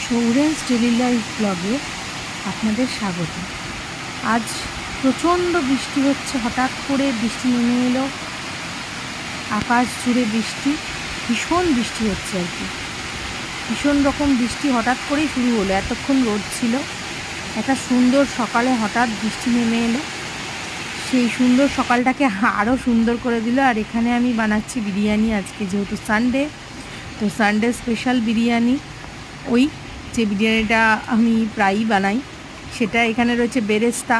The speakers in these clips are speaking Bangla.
সৌরেন্স ডেলি লাইফ ব্লগে আপনাদের স্বাগত। আজ প্রচণ্ড বৃষ্টি হচ্ছে, হঠাৎ করে বৃষ্টি নেমে এলো, আকাশ জুড়ে বৃষ্টি, ভীষণ বৃষ্টি হচ্ছে আর কি। ভীষণ রকম বৃষ্টি হঠাৎ করেই শুরু হলো, এতক্ষণ রোদ ছিল, একটা সুন্দর সকালে হঠাৎ বৃষ্টি নেমে এলো, সেই সুন্দর সকালটাকে আরও সুন্দর করে দিল। আর এখানে আমি বানাচ্ছি বিরিয়ানি, আজকে যেহেতু সানডে, তো সানডে স্পেশাল বিরিয়ানি। ওই যে বিরিয়ানিটা আমি প্রায়ই বানাই সেটা। এখানে রয়েছে বেরেস্তা,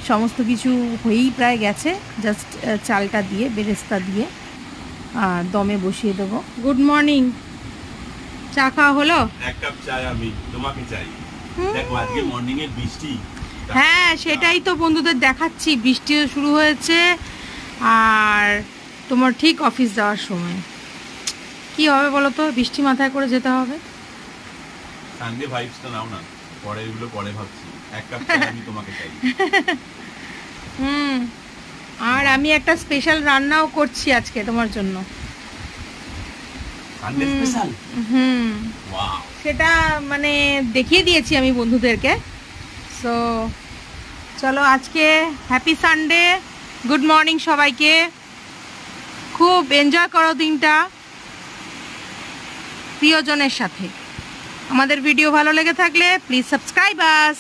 সমস্ত কিছু হয়েই প্রায় গেছে, জাস্ট চালটা দিয়ে বেরেস্তা দিয়ে দমে বসিয়ে দেবো। গুড মর্নিং, চা খাওয়া হলো? এক কাপ চা আমি তোমাকে চাই। দেখো আজকে মর্নিং এর বৃষ্টি। হ্যাঁ সেটাই তো বন্ধুদের দেখাচ্ছি, বৃষ্টি শুরু হয়েছে আর তোমার ঠিক অফিস যাওয়ার সময়। কি হবে বলো তো, বৃষ্টি মাথায় করে যেতে হবে। সানডে ভাইবস তো নাও না, পরে এগুলো পরে ভাবছি। এক কাপ চা আমি তোমাকে চাই। আর আমি একটা স্পেশাল রান্নাও করছি আজকে তোমার জন্য। Sunday special? ওয়াও, সেটা মানে দেখিয়ে দিয়েছি আমি বন্ধুদেরকে। সো চলো, আজকে হ্যাপি সানডে, গুড মর্নিং সবাইকে, খুব এনজয় করো দিনটা প্রিয়জনের সাথে। আমাদের ভিডিও ভালো লেগে থাকলে প্লিজ সাবস্ক্রাইব আস।